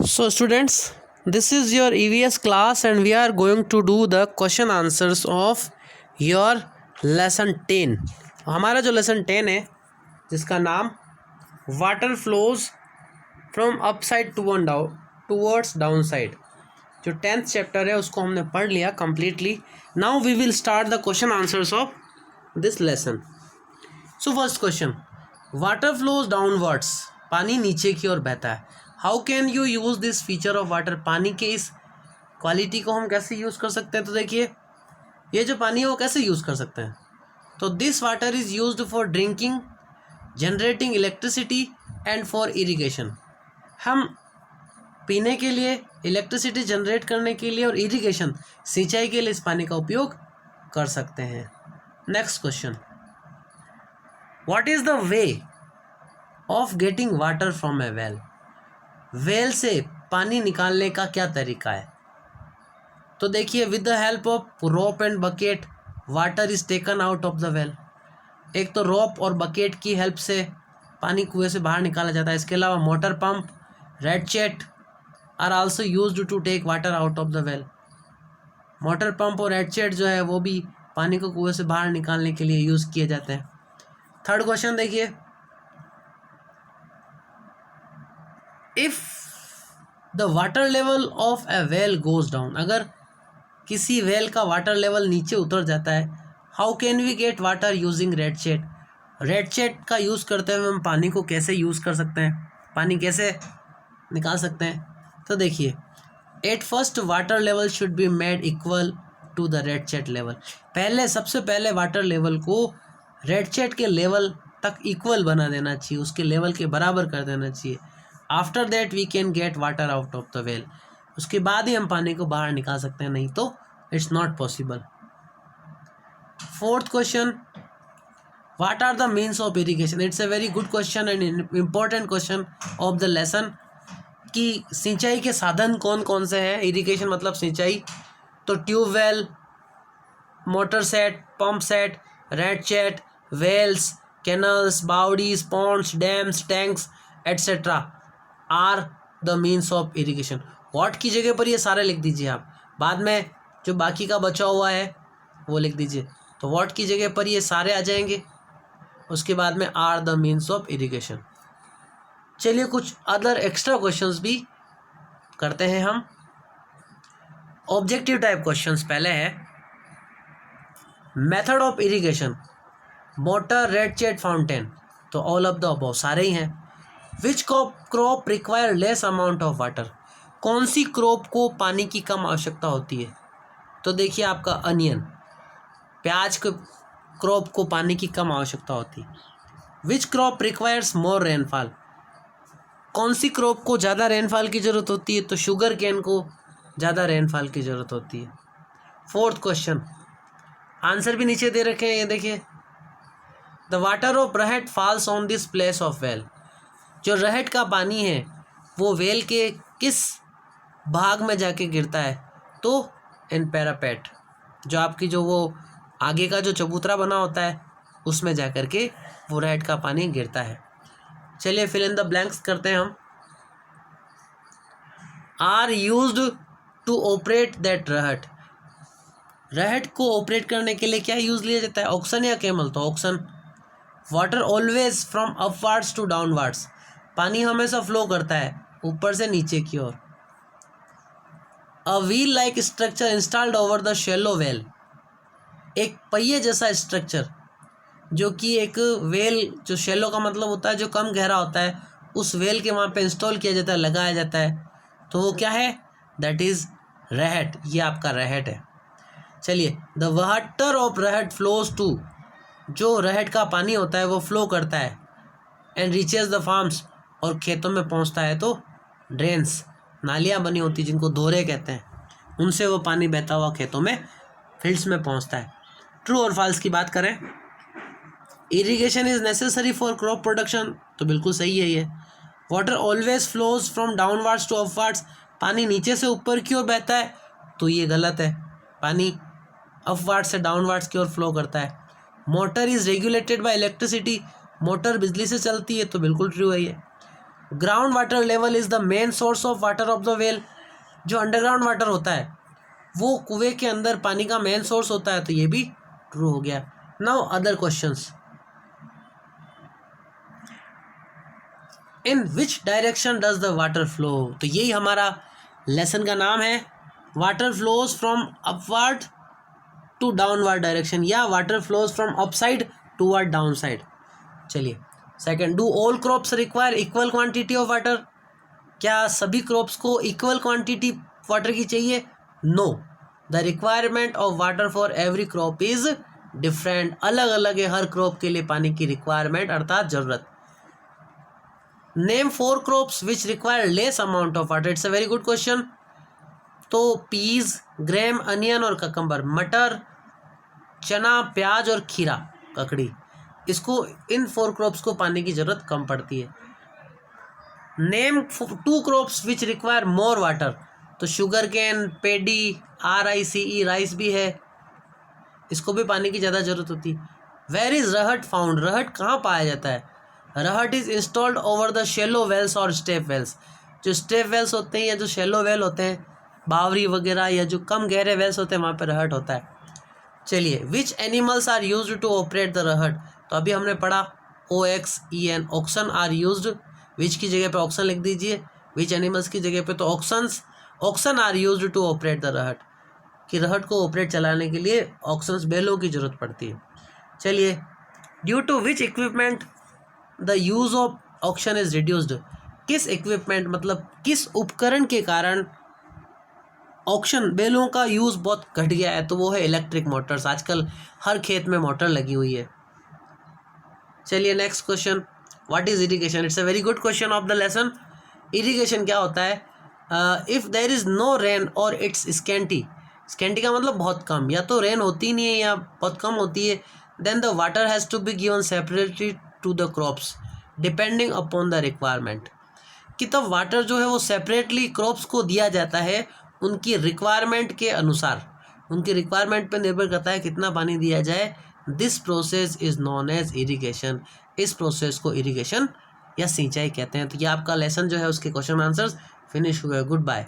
So students, this is your EVS class and we are going to do the question answers of your lesson 10. हमारा जो lesson 10 है जिसका नाम water flows from upside to one down towards down side, जो 10th chapter है उसको हमने पढ़ लिया completely. Now we will start the question answers of this lesson. So first question, water flows downwards, पानी नीचे की ओर बहता है. How can you use this feature of water, पानी के इस क्वालिटी को हम कैसे यूज़ कर सकते हैं. तो देखिए ये जो पानी है वो कैसे यूज़ कर सकते हैं. तो this water is used for drinking, generating electricity and for irrigation. हम पीने के लिए, इलेक्ट्रिसिटी जनरेट करने के लिए और इरिगेशन सिंचाई के लिए इस पानी का उपयोग कर सकते हैं. Next question, what is the way of getting water from A well. Well से पानी निकालने का क्या तरीका है. तो देखिए with the help of rope and bucket water is taken out of the well. एक तो रोप और बकेट की हेल्प से पानी कुएं से बाहर निकाला जाता है. इसके अलावा motor pump, ratchet are also used to take water out of the well. Motor pump और रेडचेट जो है वो भी पानी को कुएं से बाहर निकालने के लिए यूज़ किए जाते हैं. थर्ड क्वेश्चन देखिए, if the water level of A well goes down, अगर किसी वेल का वाटर लेवल नीचे उतर जाता है, how can we get water using ratchet. Ratchet का यूज़ करते हुए हम पानी को कैसे यूज़ कर सकते हैं, पानी कैसे निकाल सकते हैं. तो देखिए at first water level should be made equal to the ratchet level. सबसे पहले वाटर लेवल को रेडचेट के लेवल तक इक्वल बना देना चाहिए, उसके लेवल के बराबर कर देना चाहिए. After that we can get water out of the well. उसके बाद ही हम पानी को बाहर निकाल सकते हैं, नहीं तो it's not possible. Fourth question, what are the means of irrigation. It's a very good question and important question of the lesson कि सिंचाई के साधन कौन कौन से हैं. इरिगेशन मतलब सिंचाई, तो tube well, motor set, pump set, ratchet, wells, canals, बावड़ीज, ponds, dams, tanks etcetera are the means of irrigation. What की जगह पर ये सारे लिख दीजिए आप, बाद में जो बाकी का बचा हुआ है वो लिख दीजिए. तो व्हाट की जगह पर ये सारे आ जाएंगे, उसके बाद में are the means of irrigation. चलिए कुछ अदर एक्स्ट्रा क्वेश्चंस भी करते हैं हम. ऑब्जेक्टिव टाइप क्वेश्चंस पहले है, method of irrigation, motor, ratchet, fountain. तो ऑल ऑफ द अबव सारे ही हैं. Which crop require less amount of water. कौन सी क्रॉप को पानी की कम आवश्यकता होती है. तो देखिए आपका अनियन, प्याज के क्रॉप को पानी की कम आवश्यकता होती है. Which crop requires more rainfall. कौन सी क्रॉप को ज़्यादा रेनफॉल की ज़रूरत होती है. तो शुगर केन को ज़्यादा रेनफॉल की ज़रूरत होती है. फोर्थ क्वेश्चन, आंसर भी नीचे दे रखे हैं, ये देखिए. The water of rahat falls on this place of well. जो रहट का पानी है वो वेल के किस भाग में जाके गिरता है. तो इन पैरापेट, जो आपकी जो वो आगे का जो चबूतरा बना होता है उसमें जा कर के वो रहट का पानी गिरता है. चलिए फिल इन द ब्लैंक्स करते हैं हम. Are used to operate that rahat. रहट को ऑपरेट करने के लिए क्या यूज़ लिया जाता है, ऑक्सन या कैमल. तो oxen. Water always from upwards to downwards. पानी हमेशा फ्लो करता है ऊपर से नीचे की ओर. A wheel like structure installed over the shallow well. एक पहिए जैसा स्ट्रक्चर जो कि एक वेल, जो शैलो का मतलब होता है जो कम गहरा होता है, उस वेल के वहाँ पे इंस्टॉल किया जाता है, लगाया जाता है. तो वो क्या है, दैट इज़ रहट. ये आपका रहट है. चलिए, the water of rahat flows to. जो रहट का पानी होता है वो फ्लो करता है एंड रीचेज द फार्म्स, और खेतों में पहुंचता है. तो ड्रेन्स, नालियां बनी होती जिनको दोहरे कहते हैं, उनसे वो पानी बहता हुआ खेतों में, फील्ड्स में पहुंचता है. ट्रू और फॉल्स की बात करें, irrigation is necessary for crop production. तो बिल्कुल सही है ये. Water always flows from downwards to upwards. पानी नीचे से ऊपर की ओर बहता है. तो ये गलत है, पानी अपवर्ड्स से डाउनवर्ड्स की ओर फ्लो करता है. Motor is regulated by electricity. Motor बिजली से चलती है. तो बिल्कुल ट्रू है ये. Ground water level is the main source of water of the well. जो अंडरग्राउंड वाटर होता है वो कुएं के अंदर पानी का मेन सोर्स होता है, तो ये भी ट्रू हो गया। Now other questions, in which direction does the water flow. तो यही हमारा लेसन का नाम है, water flows from upward to downward direction, या water flows from upside toward down side. चलिए second, do all crops require equal quantity of water. क्या सभी क्रॉप्स को इक्वल क्वांटिटी वाटर की चाहिए? No, the requirement of water for every crop is different. अलग अलग है हर क्रॉप के लिए पानी की रिक्वायरमेंट अर्थात जरूरत। Name 4 crops which require less amount of water. It's a very good question. तो पीज, ग्रेम, अनियन और ककम्बर, मटर, चना, प्याज और खीरा, ककड़ी, इसको इन 4 क्रॉप्स को पानी की जरूरत कम पड़ती है। Name 2 crops which require more water. तो शुगर केन, पेडी, RICE, राइस भी है, इसको भी पानी की ज़्यादा जरूरत होती है। Where is rahat found. रहट कहाँ पाया जाता है? Rahat is installed over the shallow wells और स्टेप वेल्स। जो स्टेप वेल्स होते हैं या जो शेलो वेल होते हैं, बावरी वगैरह, या जो कम गहरे वेल्स होते हैं, वहाँ पर रहट होता है। चलिए, which animals are used to operate the rahat. तो अभी हमने पढ़ा OXEN, oxen are used. Which की जगह पे ऑक्सन लिख दीजिए, विच एनिमल्स की जगह पे तो oxen are used to operate the rahat, कि रहट को ऑपरेट चलाने के लिए ऑक्सन्स, बैलों की जरूरत पड़ती है। चलिए, due to which equipment the use of auction is reduced. किस इक्विपमेंट मतलब किस उपकरण के कारण ऑक्शन, बैलों का यूज़ बहुत घट गया है? तो वो है इलेक्ट्रिक मोटर्स। आजकल हर खेत में मोटर लगी हुई है। चलिए next question, what is irrigation. It's a very good question of the lesson. Irrigation क्या होता है? If there is no rain और इट्स स्कैंटी, स्कैंटी का मतलब बहुत कम, या तो रेन होती नहीं है या बहुत कम होती है, then the water has to be given separately to the crops depending upon the requirement. कि तब वाटर जो है वो सेपरेटली क्रॉप्स को दिया जाता है उनकी रिक्वायरमेंट के अनुसार, उनकी रिक्वायरमेंट पर निर्भर करता है कितना पानी दिया जाए। This process is known as irrigation. इस प्रोसेस को इरिगेशन या सिंचाई कहते हैं। तो ये आपका लेसन जो है उसके क्वेश्चन आंसर्स फिनिश हुए। Good bye.